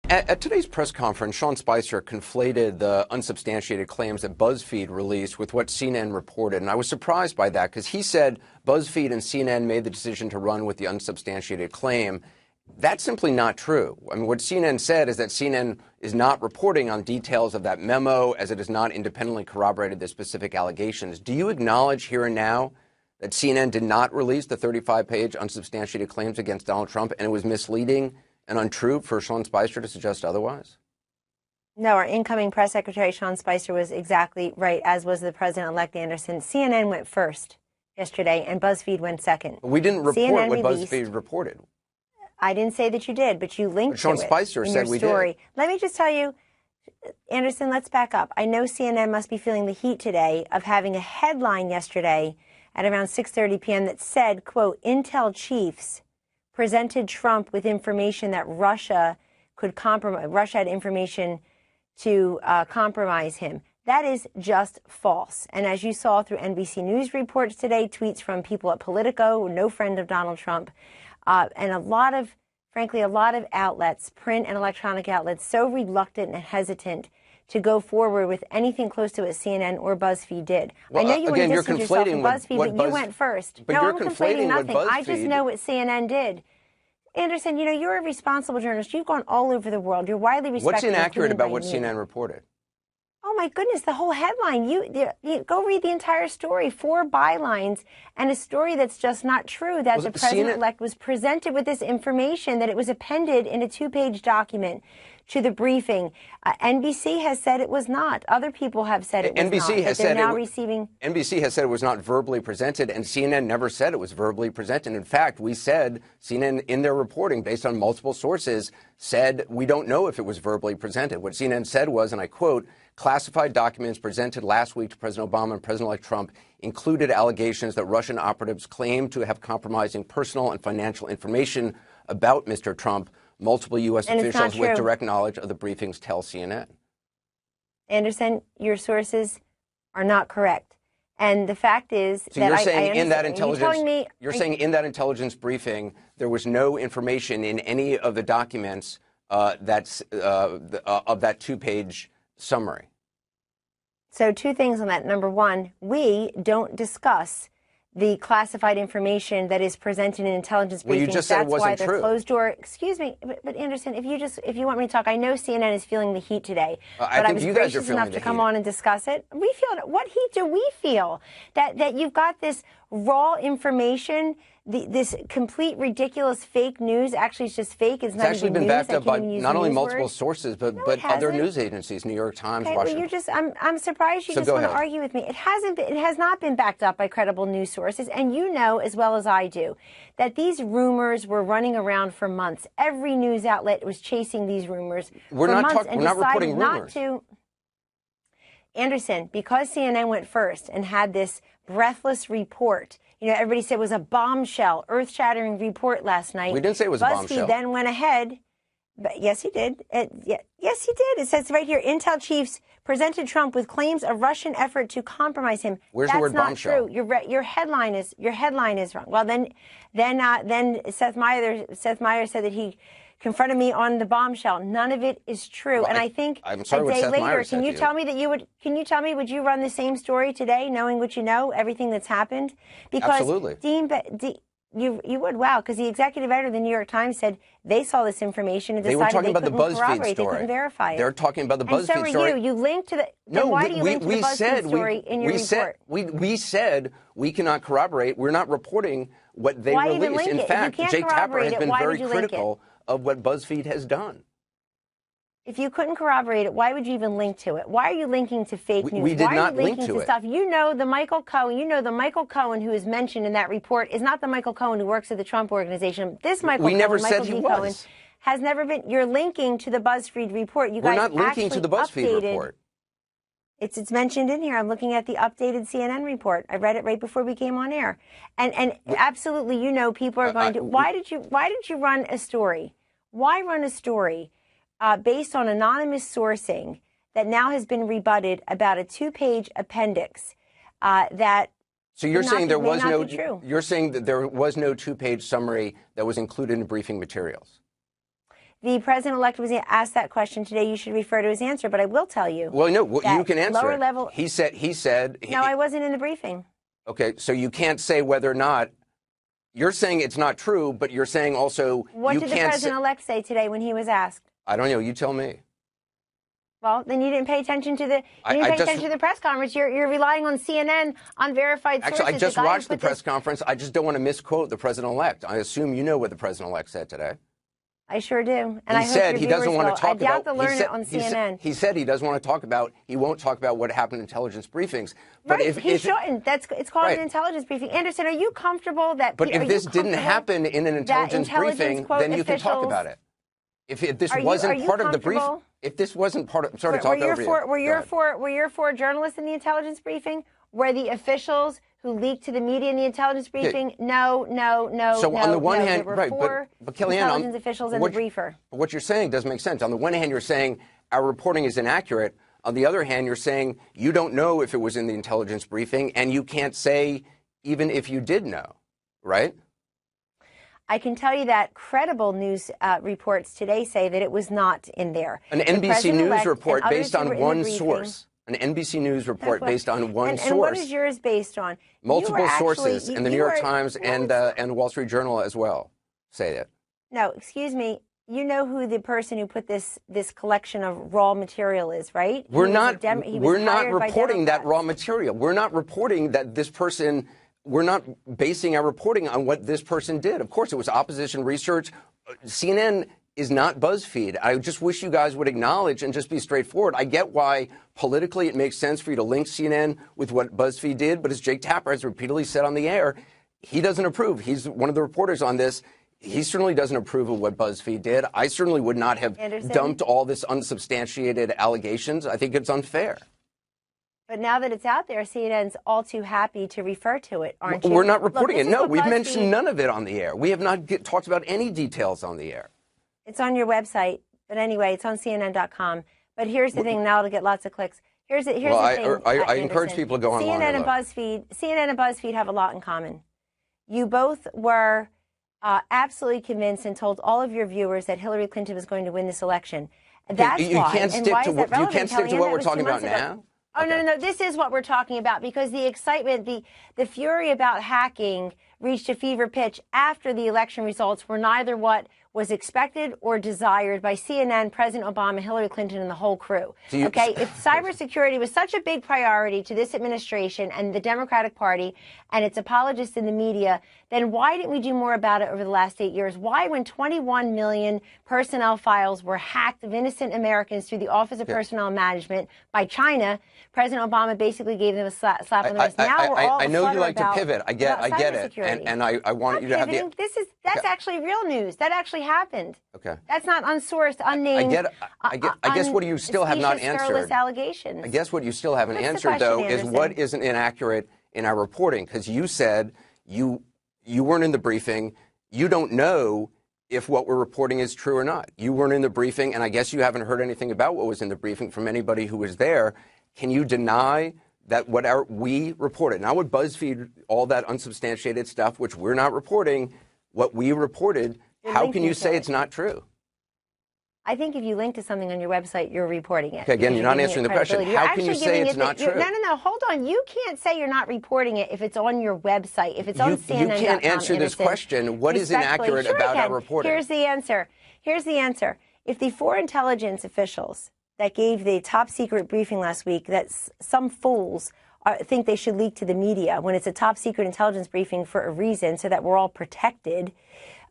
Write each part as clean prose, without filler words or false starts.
At today's press conference, Sean Spicer conflated the unsubstantiated claims that BuzzFeed released with what CNN reported. And I was surprised by that because he said BuzzFeed and CNN made the decision to run with the unsubstantiated claim. That's simply not true. I mean, what CNN said is that CNN is not reporting on details of that memo as it has not independently corroborated the specific allegations. Do you acknowledge here and now that CNN did not release the 35-page unsubstantiated claims against Donald Trump and it was misleading and untrue for Sean Spicer to suggest otherwise? No, our incoming press secretary, Sean Spicer, was exactly right, as was the president-elect Anderson. CNN went first yesterday, and BuzzFeed went second. We didn't report what BuzzFeed reported. I didn't say that you did, but you linked Sean to it Spicer in said your we story. did. Let me just tell you, Anderson, let's back up. I know CNN must be feeling the heat today of having a headline yesterday at around 6:30 p.m. that said, quote, Intel chiefs presented Trump with information that Russia could compromise. Russia had information to compromise him. That is just false. And as you saw through NBC News reports today, tweets from people at Politico, no friend of Donald Trump, and a lot of outlets, print and electronic outlets, so reluctant and hesitant to go forward with anything close to what CNN or BuzzFeed did. Well, I know you again, want to distance yourself from BuzzFeed, but you went first. But no, you're I'm conflating nothing. I just BuzzFeed. know what CNN did. Anderson, you know, you're a responsible journalist. You've gone all over the world. You're widely respected. What's inaccurate about what me. CNN reported? Oh, my goodness, the whole headline. You go read the entire story, 4 bylines, and a story that's just not true, that the president-elect was presented with this information, that it was appended in a 2-page document to the briefing. NBC has said it was not. Other people have said it was NBC not. Has they're said now receiving. NBC has said it was not verbally presented, and CNN never said it was verbally presented. In fact, we said CNN, in their reporting, based on multiple sources, said we don't know if it was verbally presented. What CNN said was, and I quote, classified documents presented last week to President Obama and President-elect Trump included allegations that Russian operatives claimed to have compromising personal and financial information about Mr. Trump. Multiple U.S. officials with direct knowledge of the briefings tell CNN. Anderson, your sources are not correct. And the fact is so that you're saying I in that intelligence, you're saying in that intelligence briefing, there was no information in any of the documents of that 2-page summary. So 2 things on that. Number 1, we don't discuss the classified information that is presented in intelligence briefings. Well, you just said it wasn't true. That's why the closed door. Excuse me, but Anderson, if you want me to talk, I know CNN is feeling the heat today. But I was gracious enough to come on and discuss it. We feel what heat do we feel? That you've got this raw information, this complete ridiculous fake news. Actually, it's just fake. It's not actually even been backed up by not only multiple word. sources, but No, other news agencies, New York Times, okay, Washington. Well, you're just, I'm surprised you just want to argue with me. It has not been backed up by credible news sources, and you know as well as I do that these rumors were running around for months. Every news outlet was chasing these rumors We're for not months and we're not decided reporting not rumors. to. Anderson, because CNN went first and had this breathless report. You know, everybody said it was a bombshell, earth-shattering report last night. We didn't say it was a bombshell. BuzzFeed then went ahead. But yes, he did. Yes, he did. It says right here, Intel chiefs presented Trump with claims of Russian effort to compromise him. Where's the word bombshell? That's not true. Your headline is wrong. Well, then Seth Meyer said that he confronted me on the bombshell. None of it is true. Well, and I think I'm sorry a what day Seth later, Meyer said can you to tell me that you would? Can you tell me would you run the same story today, knowing what you know, everything that's happened? Because absolutely. You would, wow, because the executive editor of the New York Times said they saw this information and decided they were talking about the couldn't BuzzFeed corroborate, story. They couldn't verify it. They're talking about the BuzzFeed story. And so are you. You linked to the. No, why do you link to the BuzzFeed story in your report? We said we cannot corroborate. We're not reporting what they why released. Even link In it? fact, Jake Tapper has been very critical of what BuzzFeed has done. If you couldn't corroborate it, why would you even link to it? Why are you linking to fake news? We did why not are you link linking to it. Stuff? You know the Michael Cohen who is mentioned in that report is not the Michael Cohen who works at the Trump Organization. This Michael Cohen, never Michael said D. he Cohen, was. has never been. You're linking to the BuzzFeed report. You guys We're not linking to the BuzzFeed report. It's mentioned in here. I'm looking at the updated CNN report. I read it right before we came on air, and absolutely, you know, people are going to. Why did you run a story? Why run a story based on anonymous sourcing that now has been rebutted about a 2-page appendix that? So you're saying there was no. You're saying that there was no 2-page summary that was included in briefing materials. the president-elect was asked that question today, you should refer to his answer. But I will tell you. Well, no, you can answer lower it. level. He said. No, I wasn't in the briefing. Okay, so you can't say whether or not. You're saying it's not true, but you're saying also What you did the can't president-elect say today when he was asked? I don't know. You tell me. Well, then you didn't pay attention to the attention to the press conference. You're relying on CNN, on verified sources. Actually, I just watched the press conference. I just don't want to misquote the president-elect. I assume you know what the president-elect said today. I sure do. And he said he doesn't want to talk about. I doubt to learn it on CNN. He said he doesn't want to talk about. He won't talk about what happened in intelligence briefings. But right, he shouldn't. It's called an intelligence briefing. Anderson, are you comfortable that? But if this didn't happen in an intelligence briefing, then you can talk about it. If this wasn't part of the briefing, if this wasn't part of, I'm sorry to talk over you. Were your four journalists in the intelligence briefing? Were the officials who leaked to the media in the intelligence briefing? No. So on the one hand, there were right, four but KellyAnn, intelligence officials in the briefer. What you're saying doesn't make sense. On the one hand, you're saying our reporting is inaccurate. On the other hand, you're saying you don't know if it was in the intelligence briefing, and you can't say even if you did know, right? I can tell you that credible news reports today say that it was not in there. An NBC News report based on one source. An NBC News report based on one source. And what is yours based on? Multiple sources, and the New York Times and Wall Street Journal as well say it. No, excuse me. You know who the person who put this collection of raw material is, right? We're not reporting that raw material. We're not reporting that this person. We're not basing our reporting on what this person did. Of course, it was opposition research. CNN is not BuzzFeed. I just wish you guys would acknowledge and just be straightforward. I get why politically it makes sense for you to link CNN with what BuzzFeed did, but as Jake Tapper has repeatedly said on the air, he doesn't approve. He's one of the reporters on this. He certainly doesn't approve of what BuzzFeed did. I certainly would not have dumped all this unsubstantiated allegations. I think it's unfair. But now that it's out there, CNN's all too happy to refer to it, aren't you? We're not reporting it. No, we've mentioned none of it on the air. We have not talked about any details on the air. It's on your website. But anyway, it's on CNN.com. But here's the thing. Now it'll get lots of clicks. Here's the thing. I encourage people to go online. CNN and BuzzFeed have a lot in common. You both were absolutely convinced and told all of your viewers that Hillary Clinton was going to win this election. That's why. You can't stick to what we're talking about now? Oh, okay. No. This is what we're talking about because the excitement, the fury about hacking reached a fever pitch after the election results were neither what was expected or desired by CNN, President Obama, Hillary Clinton, and the whole crew. Okay, if cybersecurity was such a big priority to this administration and the Democratic Party and its apologists in the media, then why didn't we do more about it over the last 8 years? Why, when 21 million personnel files were hacked of innocent Americans through the Office of Personnel Management by China, President Obama basically gave them a slap on the wrist. Now we're all I know you like to pivot. I get it, and I want you to have the. That's actually real news. That actually happened. Okay. That's not unsourced, unnamed. I guess what you still have not answered. Allegations. I guess what you still haven't answered though is what isn't inaccurate in our reporting, because you said you weren't in the briefing. You don't know if what we're reporting is true or not. You weren't in the briefing, and I guess you haven't heard anything about what was in the briefing from anybody who was there. Can you deny that we reported, not what BuzzFeed, all that unsubstantiated stuff, which we're not reporting, what we reported, how can you say it's not true? I think if you link to something on your website, you're reporting it. Okay, again, you're not answering the question. How can you say it's not true? No, hold on. You can't say you're not reporting it if it's on your website, if it's on CNN.com. You can't answer this question. What is inaccurate about our reporting? Here's the answer. If the four intelligence officials that gave the top secret briefing last week that some fools think they should leak to the media when it's a top secret intelligence briefing for a reason so that we're all protected,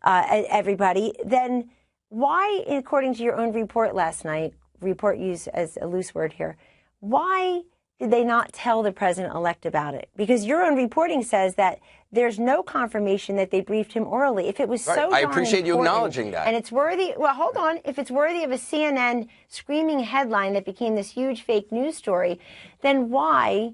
everybody, then why, according to your own report last night, report used as a loose word here, why did they not tell the president-elect about it? Because your own reporting says that there's no confirmation that they briefed him orally. If it was so I appreciate you acknowledging that. And it's worthy, well, hold on. If it's worthy of a CNN screaming headline that became this huge fake news story, then why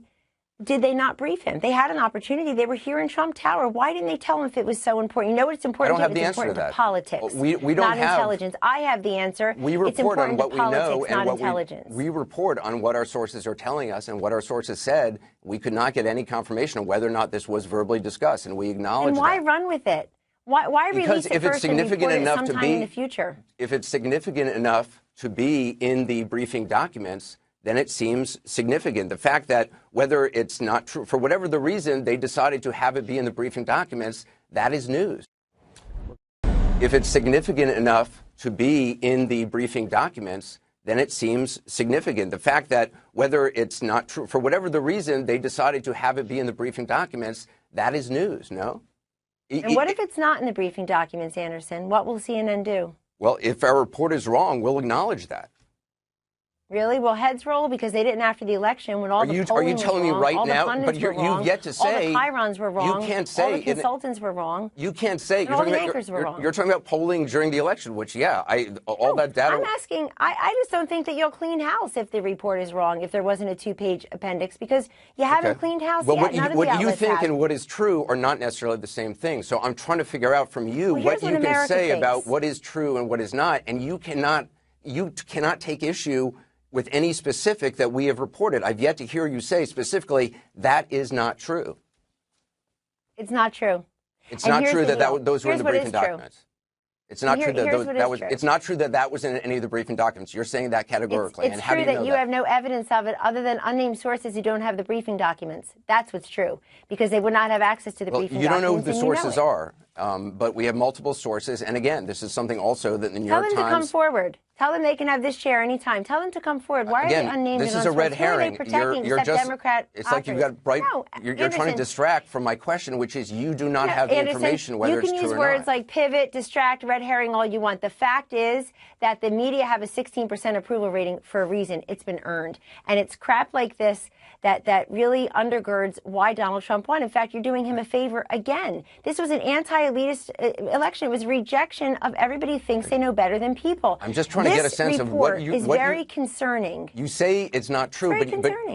did they not brief him? They had an opportunity. They were here in Trump Tower. Why didn't they tell him if it was so important? You know what it's important to? It's important to politics, we don't not have intelligence. I have the answer. We report on what we know and what intelligence. We report on what our sources are telling us and what our sources said. We could not get any confirmation of whether or not this was verbally discussed, and we acknowledge that. And why run with it? Why release it if it's first and significant report it enough to sometime be in the future? If it's significant enough to be in the briefing documents, then it seems significant. The fact that whether it's not true, for whatever the reason, they decided to have it be in the briefing documents, that is news. If it's significant enough to be in the briefing documents, then it seems significant. The fact that whether it's not true, for whatever the reason, they decided to have it be in the briefing documents, that is news, no? And what if it's not in the briefing documents, Anderson? What will CNN do? Well, if our report is wrong, we'll acknowledge that. Really? Well, heads roll because they didn't after the election when all the polling Are you telling was wrong, me right all now? the pundits But were wrong, you've yet to say all the chyrons were wrong. You can't say all the consultants were wrong. You can't say all the anchors were wrong. You're talking about polling during the election, which all that data. I'm asking. I just don't think that you'll clean house if the report is wrong. If there wasn't a 2-page appendix, because you haven't cleaned house yet. What you think and what is true are not necessarily the same thing. So I'm trying to figure out from you what you can say about what is true and what is not, and you cannot take issue with any specific that we have reported. I've yet to hear you say specifically that is not true. It's not true. It's not true that those were in the briefing documents. It's not true that It's not true that was in any of the briefing documents. You're saying that categorically. It's true that you have no evidence of it other than unnamed sources who don't have the briefing documents. That's what's true, because they would not have access to the briefing documents. You don't know who the sources are, but we have multiple sources. And again, this is something also that the New York Times. Tell them to come forward. Tell them they can have this chair anytime. Tell them to come forward. Why are they unnamed? This is a red herring. You're just Democrat. It's like you've got bright. No, you're trying to distract from my question, which is you do not have the information whether it's true or not. You can use words like pivot, distract, red herring all you want. The fact is that the media have a 16% approval rating for a reason. It's been earned, and it's crap like this that really undergirds why Donald Trump won. In fact, you're doing him a favor again. This was an anti-elitist election. It was rejection of everybody who thinks they know better than people. I'm just trying to get a sense of what you. This report is very concerning. You say it's not true,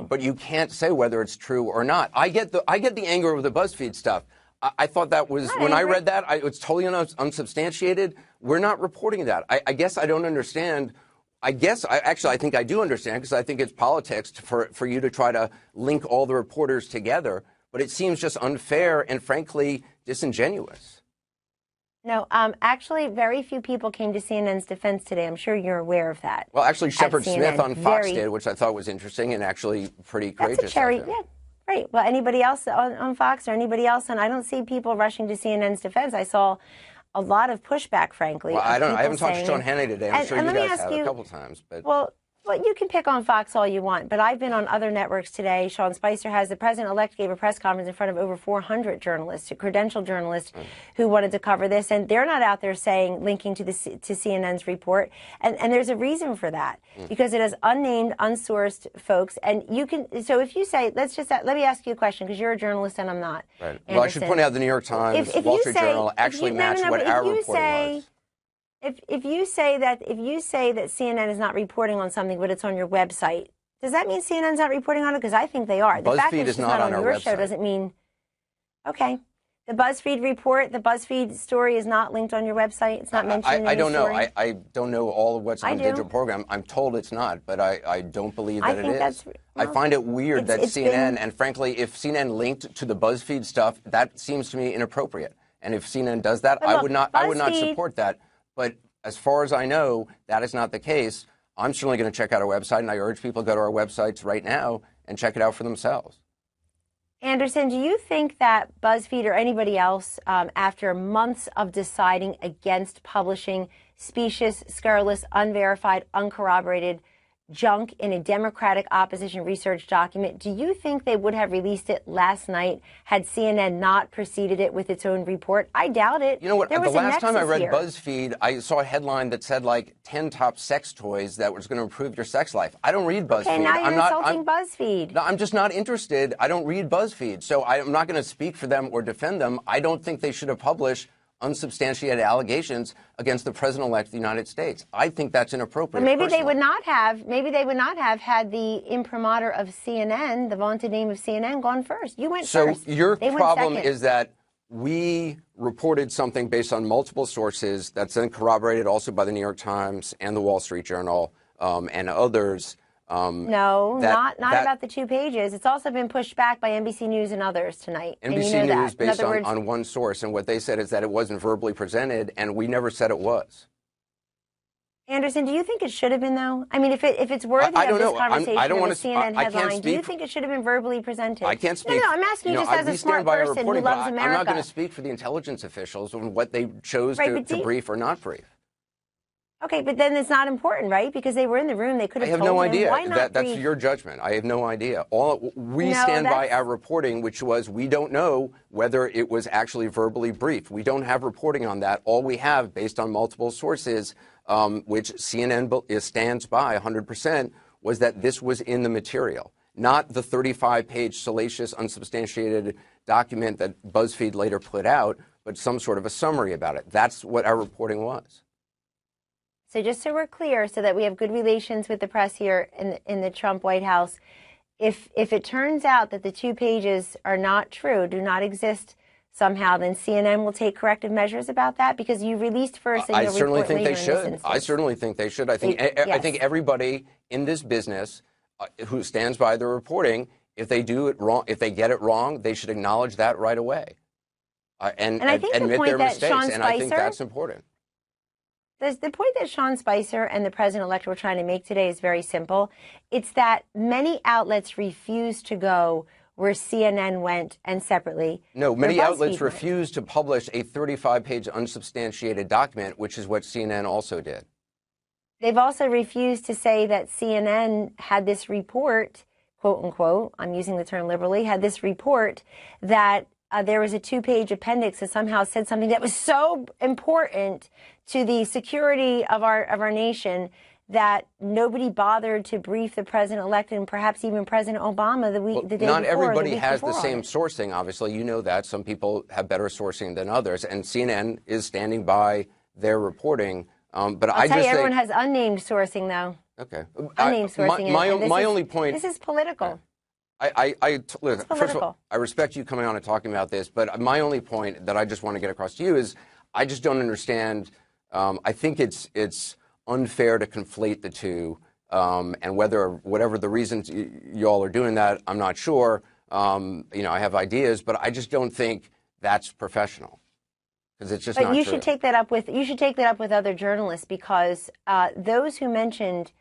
but you can't say whether it's true or not. I get the anger over the BuzzFeed stuff. I thought that was when I read that. It's totally unsubstantiated. We're not reporting that. I guess I don't understand. I think I do understand, because I think it's politics for you to try to link all the reporters together. But it seems just unfair and, frankly, disingenuous. No, actually, very few people came to CNN's defense today. I'm sure you're aware of that. Well, actually, Shepard Smith on Fox did, which I thought was interesting and actually pretty courageous. That's a cherry, yeah. Right. Well, anybody else on Fox or anybody else, and I don't see people rushing to CNN's defense. I saw a lot of pushback, frankly. Well, I haven't talked to Sean Hannity today. I'm sure you guys have a couple times. But well, you can pick on Fox all you want, but I've been on other networks today. Sean Spicer has. The president-elect gave a press conference in front of over 400 journalists, credentialed journalists, who wanted to cover this, and they're not out there saying, linking to CNN's report, and there's a reason for that, because it has unnamed, unsourced folks, and you can. So if you say, let me ask you a question, because you're a journalist and I'm not. Right. Anderson. Well, I should point out the New York Times, Wall Street Journal actually matched what our reporting was. If you say that CNN is not reporting on something, but it's on your website, does that mean CNN's not reporting on it? Because I think they are. The fact that it's not on your show doesn't mean. Okay, the BuzzFeed report, the BuzzFeed story is not linked on your website. It's not mentioned in the story. I don't know all of what's on the digital program. I'm told it's not, but I don't believe that it is. I find it weird that CNN, and frankly, if CNN linked to the BuzzFeed stuff, that seems to me inappropriate. And if CNN does that, I would not support that. But as far as I know, that is not the case. I'm certainly going to check out our website, and I urge people to go to our websites right now and check it out for themselves. Anderson, do you think that BuzzFeed or anybody else, after months of deciding against publishing specious, scurrilous, unverified, uncorroborated junk in a Democratic opposition research document, do you think they would have released it last night had CNN not preceded it with its own report? I doubt it. You know what? The last time I read BuzzFeed, I saw a headline that said, like, 10 top sex toys that was going to improve your sex life. I don't read BuzzFeed. Okay, now you're insulting BuzzFeed. No, I'm just not interested. I don't read BuzzFeed. So I'm not going to speak for them or defend them. I don't think they should have published unsubstantiated allegations against the president-elect of the United States. I think that's inappropriate. Well, maybe they would not have. Maybe they would not have had the imprimatur of CNN, the vaunted name of CNN, gone first. You went first. So your problem is that we reported something based on multiple sources that's then corroborated also by the New York Times and the Wall Street Journal and others. No, not about the 2 pages. It's also been pushed back by NBC News and others tonight. NBC News based on one source, and what they said is that it wasn't verbally presented, and we never said it was. Anderson, do you think it should have been, though? I mean, if it's worthy of this conversation and a CNN headline, do you think it should have been verbally presented? I can't speak. No, I'm asking you just as a smart person who loves America. I'm not going to speak for the intelligence officials on what they chose to brief or not brief. Okay, but then it's not important, right? Because they were in the room, they could have told him. I have no idea. Why not that's your judgment. I have no idea. We stand by our reporting, which was we don't know whether it was actually verbally briefed. We don't have reporting on that. All we have, based on multiple sources, which CNN stands by 100%, was that this was in the material, not the 35-page salacious, unsubstantiated document that BuzzFeed later put out, but some sort of a summary about it. That's what our reporting was. So just so we're clear, so that we have good relations with the press here in the Trump White House, if it turns out that the 2 pages are not true, do not exist somehow, then CNN will take corrective measures about that, because you released first and you'll report later in this instance. I certainly think they should. I think everybody in this business who stands by the reporting, if they do it wrong, if they get it wrong, they should acknowledge that right away and admit their mistakes. And I think that's important. The point that Sean Spicer and the president-elect were trying to make today is very simple. It's that many outlets refuse to go where CNN went, and separately. No, many outlets refused to publish a 35-page unsubstantiated document, which is what CNN also did. They've also refused to say that CNN had this report, quote unquote, I'm using the term liberally, had this report that there was a 2-page appendix that somehow said something that was so important to the security of our nation that nobody bothered to brief the president-elect and perhaps even President Obama the day before. Not everybody has the same sourcing, obviously. You know that. Some people have better sourcing than others. And CNN is standing by their reporting. But I'll tell you, everyone has unnamed sourcing, though. Okay. Unnamed sourcing. My only point. This is political. Look, first of all, I respect you coming on and talking about this, but my only point that I just want to get across to you is I just don't understand. I think it's unfair to conflate the two, and whatever the reasons you all are doing that, I'm not sure. I have ideas, but I just don't think that's professional, because it's just not true. But you should take that up with other journalists, because those who mentioned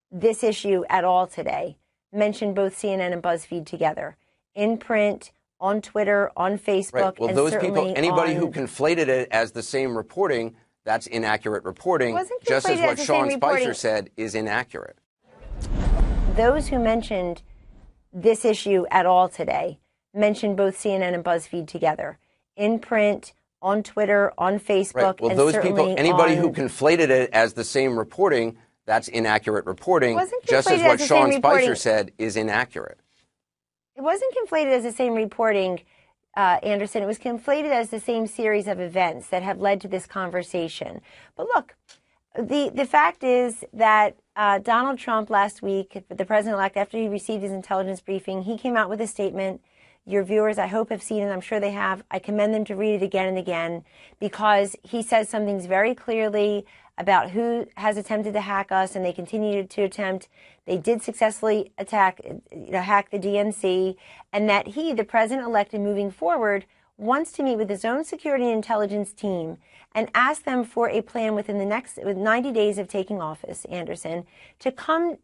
this issue at all today mentioned both CNN and BuzzFeed together, in print, on Twitter, on Facebook, right. Well, and those people, anybody who conflated it as the same reporting, that's inaccurate reporting, just as what Sean Spicer said is inaccurate. Those who mentioned this issue at all today mentioned both CNN and BuzzFeed together, in print, on Twitter, on Facebook, right. Well, and those people, anybody who conflated it as the same reporting, that's inaccurate reporting, just as what Sean Spicer said is inaccurate. It wasn't conflated as the same reporting, Anderson. It was conflated as the same series of events that have led to this conversation. But look, the fact is that Donald Trump last week, the president-elect, after he received his intelligence briefing, he came out with a statement. Your viewers, I hope, have seen it. I'm sure they have. I commend them to read it again and again, because he says some things very clearly about who has attempted to hack us, and they continue to attempt. They did successfully hack the DNC, and that he, the president-elect, moving forward, wants to meet with his own security and intelligence team and ask them for a plan within the next 90 days of taking office, Anderson, to come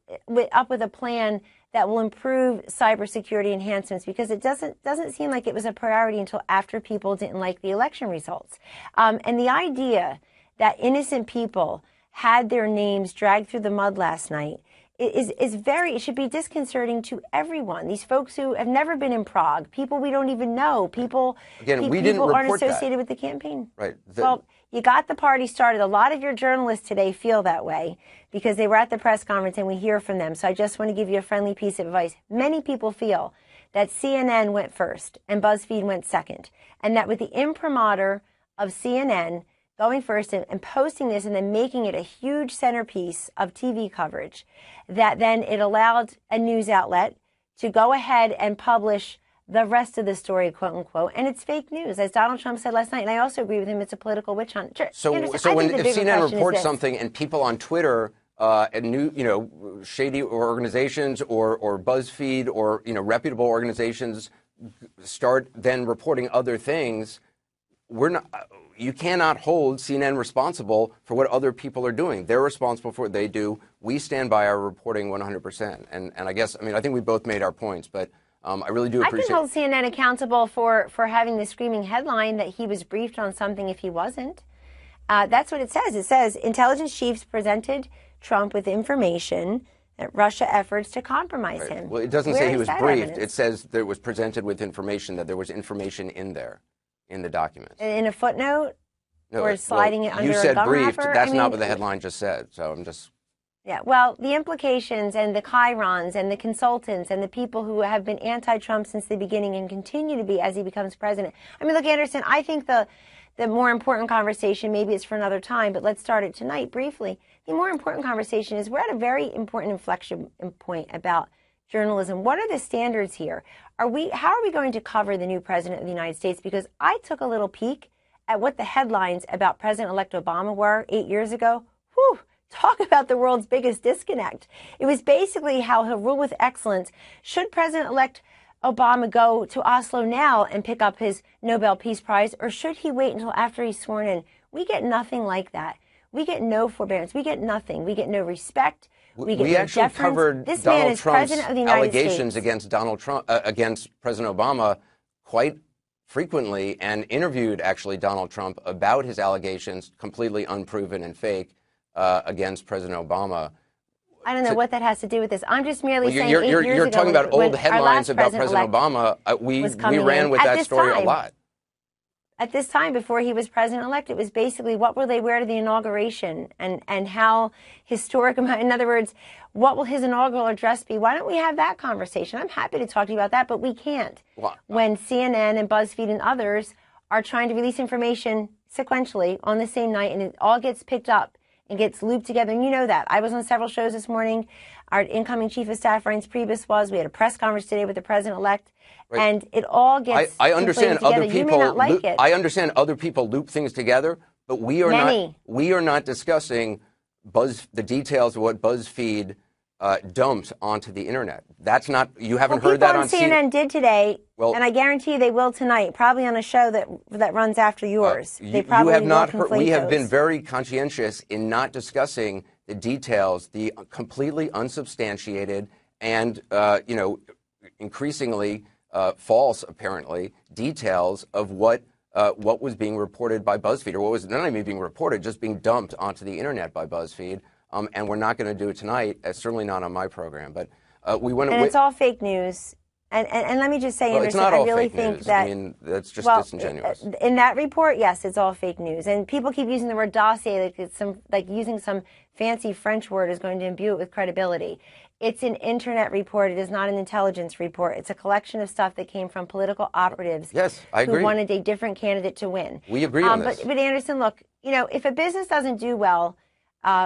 up with a plan that will improve cybersecurity enhancements, because it doesn't seem like it was a priority until after people didn't like the election results. And the idea that innocent people had their names dragged through the mud last night it should be disconcerting to everyone. These folks who have never been in Prague, people we don't even know, people aren't associated with the campaign. Right. Well, you got the party started. A lot of your journalists today feel that way because they were at the press conference and we hear from them. So I just want to give you a friendly piece of advice. Many people feel that CNN went first and BuzzFeed went second, and that with the imprimatur of CNN going first and posting this and then making it a huge centerpiece of TV coverage, that then it allowed a news outlet to go ahead and publish the rest of the story, quote unquote, and it's fake news, as Donald Trump said last night, and I also agree with him. It's a political witch hunt. So if CNN reports something and people on Twitter and new, shady organizations or BuzzFeed or, reputable organizations start then reporting other things, you cannot hold CNN responsible for what other people are doing. They're responsible for what they do. We stand by our reporting 100%. And I guess, I think we both made our points, but I really do appreciate. I can hold CNN accountable for having the screaming headline that he was briefed on something if he wasn't. That's what it says. It says intelligence chiefs presented Trump with information that Russia efforts to compromise him. Well, it doesn't say he was briefed. It says that it was presented with information, that there was information in there, in the documents. In a footnote? No, or sliding it under you said a gum briefed. wrapper? That's not what the headline just said. So I'm just. Yeah, well, the implications and the chyrons and the consultants and the people who have been anti-Trump since the beginning and continue to be as he becomes president. Look, Anderson, I think the more important conversation, maybe it's for another time, but let's start it tonight briefly. The more important conversation is we're at a very important inflection point about journalism. What are the standards here? How are we going to cover the new president of the United States? Because I took a little peek at what the headlines about President-elect Obama were 8 years ago. Whew, talk about the world's biggest disconnect. It was basically how he'll rule with excellence. Should President-elect Obama go to Oslo now and pick up his Nobel Peace Prize, or should he wait until after he's sworn in? We get nothing like that. We get no forbearance. We get nothing. We get no respect. We get no actually deference. Covered this Donald man is Trump's president of the United allegations States. against Donald Trump, against President Obama, quite frequently, and interviewed actually Donald Trump about his allegations, completely unproven and fake, against President Obama. I don't know what that has to do with this. I'm just merely saying you're talking about old headlines about President Obama. We ran with that story a lot. At this time, before he was president-elect, it was basically what will they wear to the inauguration and how historic, in other words, what will his inaugural address be? Why don't we have that conversation? I'm happy to talk to you about that, but we can't. When CNN and BuzzFeed and others are trying to release information sequentially on the same night, and it all gets picked up and gets looped together. And you know that. I was on several shows this morning. Our incoming chief of staff, Reince Priebus, was. We had a press conference today with the president-elect. Right. And it all gets I understand other people. You may not like it. I understand other people loop things together, but we are not. We are not discussing the details of what BuzzFeed dumped onto the internet. That's not. You haven't heard that on CNN did today, and I guarantee you they will tonight. Probably on a show that runs after yours. They probably you have not heard. We have been very conscientious in not discussing the details, the completely unsubstantiated and increasingly false, apparently, details of what was being reported by BuzzFeed, or what was not even being reported, just being dumped onto the internet by BuzzFeed. And we're not going to do it tonight, certainly not on my program. But we want to. And it's all fake news. And let me just say, Anderson, it's not all I really fake think news. that that's just disingenuous. In that report, yes, it's all fake news. And people keep using the word dossier, like it's using some fancy French word is going to imbue it with credibility. It's an internet report. It is not an intelligence report. It's a collection of stuff that came from political operatives. Yes, I agree. Who wanted a different candidate to win. We agree on this. But Anderson, look, if a business doesn't do well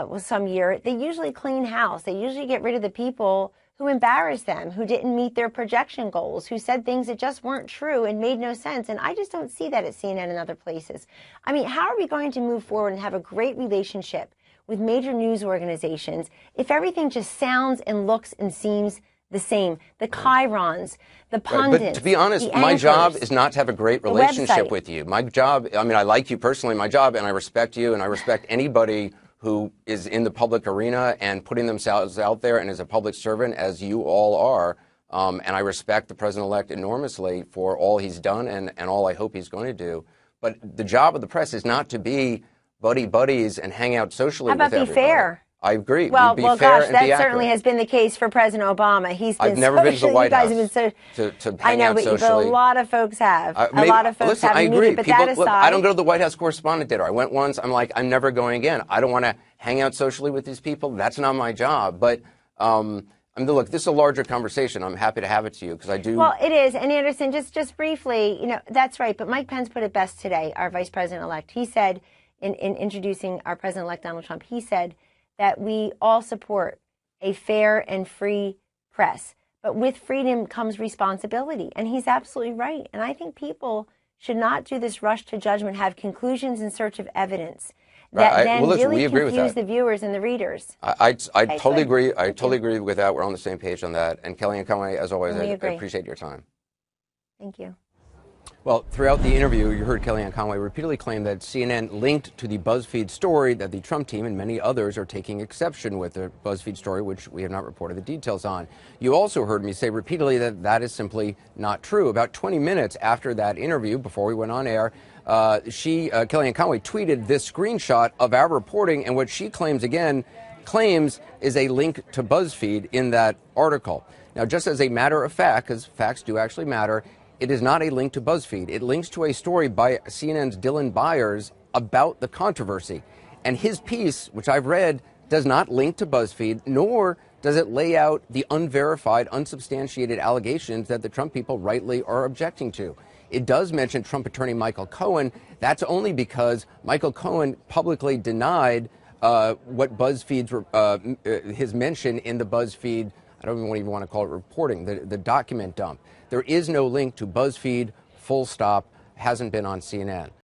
with some year, they usually clean house. They usually get rid of the people who embarrassed them, who didn't meet their projection goals, who said things that just weren't true and made no sense. And I just don't see that at CNN and other places. How are we going to move forward and have a great relationship with major news organizations if everything just sounds and looks and seems the same? The chyrons, the pundits. But to be honest, my job is not to have a great relationship with you. My job, I like you personally, my job, and I respect you, and I respect anybody who is in the public arena and putting themselves out there and is a public servant, as you all are. And I respect the president-elect enormously for all he's done and all I hope he's going to do. But the job of the press is not to be buddies and hang out socially with everybody. How about be fair? I agree. Well, gosh, that certainly has been the case for President Obama. He's been. I've never been to the White House to hang out socially. But a lot of folks have. A lot of folks have. I agree. But that aside, look, I don't go to the White House Correspondent Dinner. I went once. I'm never going again. I don't want to hang out socially with these people. That's not my job. But look, this is a larger conversation. I'm happy to have it to you because I do. Well, it is. And Anderson, just briefly, that's right. But Mike Pence put it best today. Our Vice President-elect. He said in introducing our President-elect Donald Trump, he said that we all support a fair and free press. But with freedom comes responsibility. And he's absolutely right. And I think people should not do this rush to judgment, have conclusions in search of evidence. that then well, listen, really we agree with confuse that. the viewers and the readers. I totally good. agree. I totally agree with that. We're on the same page on that. And KellyAnn Conway, as always, I agree. appreciate your time. Thank you. Well, throughout the interview, you heard KellyAnn Conway repeatedly claim that CNN linked to the BuzzFeed story that the Trump team and many others are taking exception with, the BuzzFeed story, which we have not reported the details on. You also heard me say repeatedly that that is simply not true. About 20 minutes after that interview, before we went on air, KellyAnn Conway tweeted this screenshot of our reporting, and what she claims is a link to BuzzFeed in that article. Now, just as a matter of fact, because facts do actually matter, it is not a link to BuzzFeed. It links to a story by CNN's Dylan Byers about the controversy. And his piece, which I've read, does not link to BuzzFeed, nor does it lay out the unverified, unsubstantiated allegations that the Trump people rightly are objecting to. It does mention Trump attorney Michael Cohen. That's only because Michael Cohen publicly denied what BuzzFeed's, his mention in the BuzzFeed, I don't even want to call it reporting, the document dump. There is no link to BuzzFeed, full stop, hasn't been on CNN.